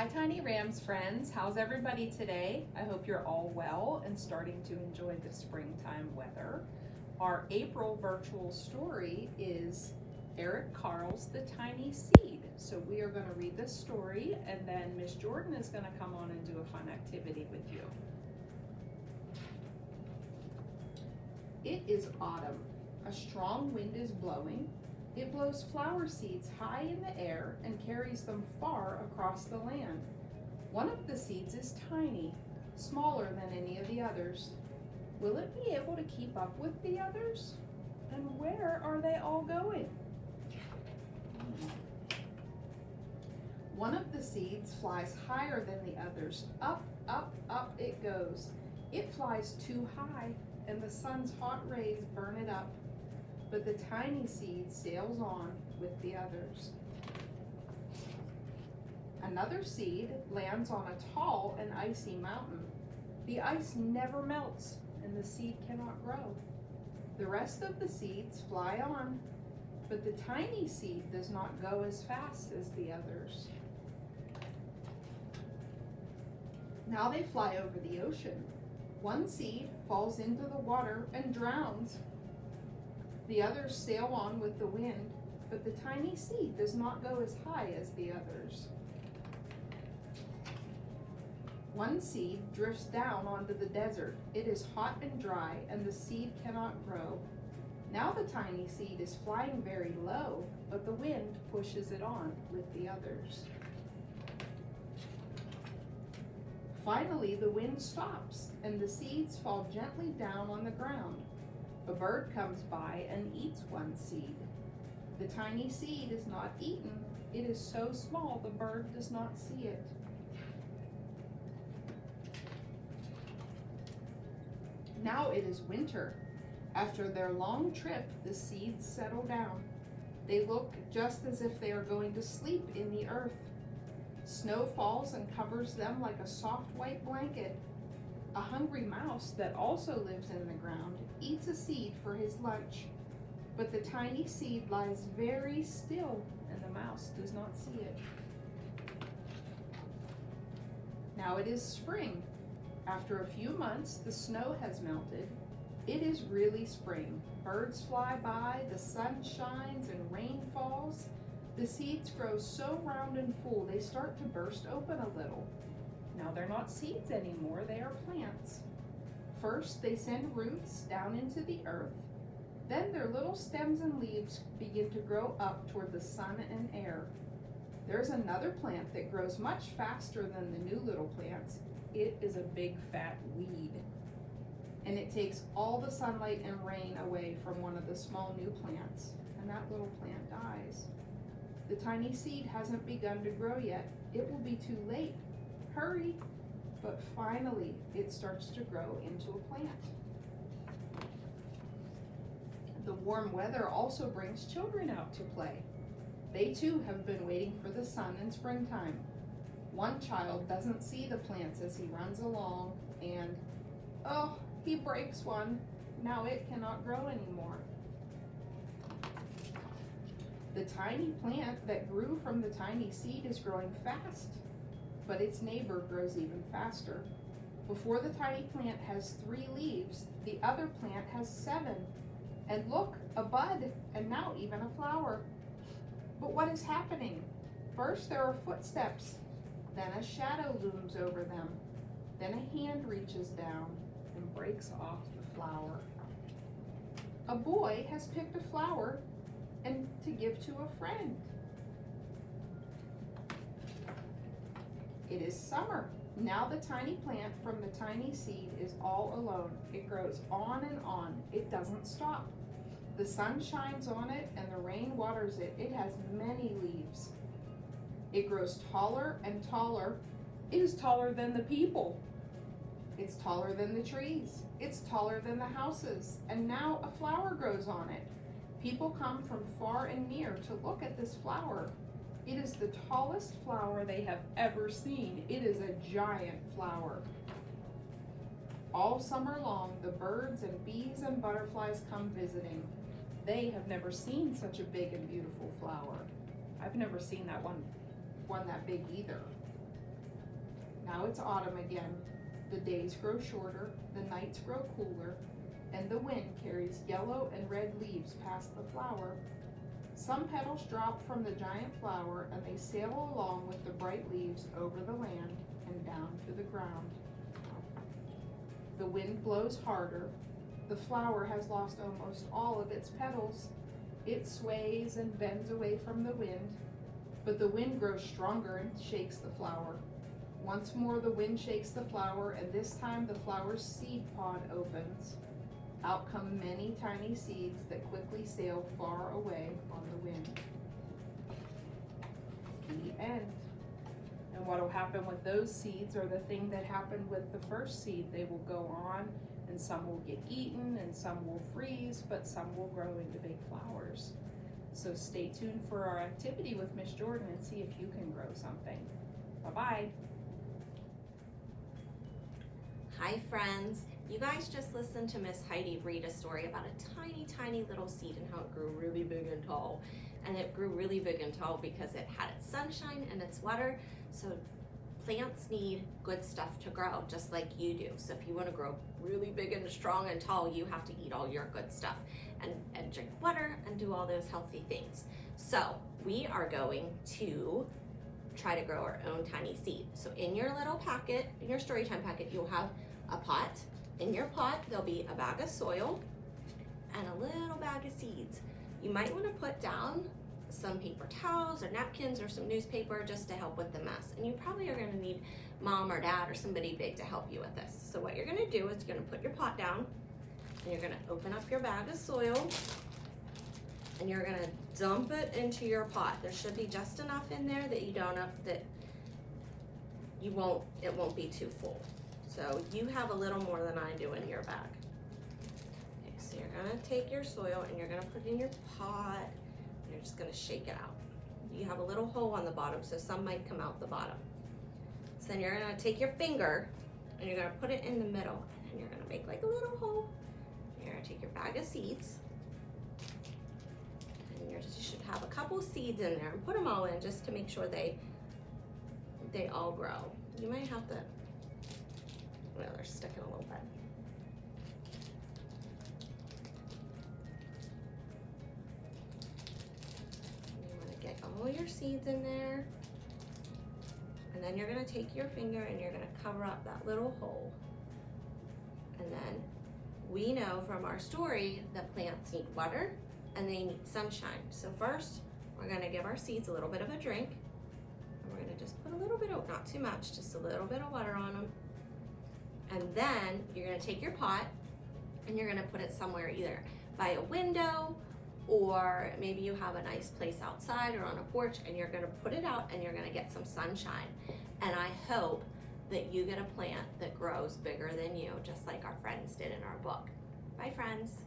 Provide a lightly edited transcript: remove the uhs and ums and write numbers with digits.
Hi Tiny Rams friends, how's everybody today? I hope you're all well and starting to enjoy the springtime weather. Our April virtual story is Eric Carle's The Tiny Seed. So we are going to read this story and then Miss Jordan is going to come on and do a fun activity with you. It is autumn. A strong wind is blowing. It blows flower seeds high in the air and carries them far across the land. One of the seeds is tiny, smaller than any of the others. Will it be able to keep up with the others? And where are they all going? One of the seeds flies higher than the others. Up, up, up it goes. It flies too high, and the sun's hot rays burn it up. But the tiny seed sails on with the others. Another seed lands on a tall and icy mountain. The ice never melts, and the seed cannot grow. The rest of the seeds fly on, but the tiny seed does not go as fast as the others. Now they fly over the ocean. One seed falls into the water and drowns. The others sail on with the wind, but the tiny seed does not go as high as the others. One seed drifts down onto the desert. It is hot and dry, and the seed cannot grow. Now the tiny seed is flying very low, but the wind pushes it on with the others. Finally, the wind stops, and the seeds fall gently down on the ground. A bird comes by and eats one seed. The tiny seed is not eaten. It is so small the bird does not see it. Now it is winter. After their long trip, the seeds settle down. They look just as if they are going to sleep in the earth. Snow falls and covers them like a soft white blanket. A hungry mouse that also lives in the ground eats a seed for his lunch, but the tiny seed lies very still and the mouse does not see it. Now it is spring. After a few months, the snow has melted. It is really spring. Birds fly by, the sun shines, and rain falls. The seeds grow so round and full they start to burst open a little. Now they're not seeds anymore, they are plants. First, they send roots down into the earth. Then their little stems and leaves begin to grow up toward the sun and air. There's another plant that grows much faster than the new little plants. It is a big fat weed. And it takes all the sunlight and rain away from one of the small new plants, and that little plant dies. The tiny seed hasn't begun to grow yet. It will be too late. Hurry! But finally, it starts to grow into a plant. The warm weather also brings children out to play. They too have been waiting for the sun in springtime. One child doesn't see the plants as he runs along, and, oh, he breaks one. Now it cannot grow anymore. The tiny plant that grew from the tiny seed is growing fast, but its neighbor grows even faster. Before the tiny plant has 3 leaves, the other plant has 7. And look, a bud, and now even a flower. But what is happening? First there are footsteps, then a shadow looms over them, then a hand reaches down and breaks off the flower. A boy has picked a flower and to give to a friend. It is summer. Now the tiny plant from the tiny seed is all alone. It grows on and on. It doesn't stop. The sun shines on it and the rain waters it. It has many leaves. It grows taller and taller. It is taller than the people. It's taller than the trees. It's taller than the houses. And now a flower grows on it. People come from far and near to look at this flower. It is the tallest flower they have ever seen. It is a giant flower. All summer long, the birds and bees and butterflies come visiting. They have never seen such a big and beautiful flower. I've never seen that one that big either. Now it's autumn again. The days grow shorter, the nights grow cooler, and the wind carries yellow and red leaves past the flower. Some petals drop from the giant flower and they sail along with the bright leaves over the land and down to the ground. The wind blows harder. The flower has lost almost all of its petals. It sways and bends away from the wind, but the wind grows stronger and shakes the flower. Once more the wind shakes the flower, and this time the flower's seed pod opens. Out come many tiny seeds that quickly sail far away on the wind. The end. And what will happen with those seeds are the thing that happened with the first seed. They will go on, and some will get eaten, and some will freeze, but some will grow into big flowers. So stay tuned for our activity with Miss Jordan and see if you can grow something. Bye-bye. Hi friends, you guys just listened to Miss Heidi read a story about a tiny, tiny little seed and how it grew really big and tall. And it grew really big and tall because it had its sunshine and its water. So plants need good stuff to grow, just like you do. So if you want to grow really big and strong and tall, you have to eat all your good stuff and drink water and do all those healthy things. So we are going to try to grow our own tiny seed. So in your little packet, in your storytime packet, you'll have a pot. In your pot, there'll be a bag of soil and a little bag of seeds. You might want to put down some paper towels or napkins or some newspaper just to help with the mess. And you probably are going to need mom or dad or somebody big to help you with this. So what you're going to do is you're going to put your pot down and you're going to open up your bag of soil and you're going to dump it into your pot. There should be just enough in there that it won't be too full. So you have a little more than I do in your bag. Okay, so you're going to take your soil and you're going to put it in your pot. You're just going to shake it out. You have a little hole on the bottom, so some might come out the bottom. So then you're going to take your finger and you're going to put it in the middle, and then you're going to make like a little hole. You're going to take your bag of seeds, and you should have a couple seeds in there, and put them all in just to make sure they all grow. You might have to, well, they're sticking a little bit. Get all your seeds in there, and then you're going to take your finger and you're going to cover up that little hole. And then we know from our story that plants need water and they need sunshine. So first we're going to give our seeds a little bit of a drink, and we're going to just put a little bit of, not too much, just a little bit of water on them. And then you're going to take your pot and you're going to put it somewhere, either by a window, or maybe you have a nice place outside or on a porch, and you're gonna put it out and you're gonna get some sunshine. And I hope that you get a plant that grows bigger than you, just like our friends did in our book. Bye, friends.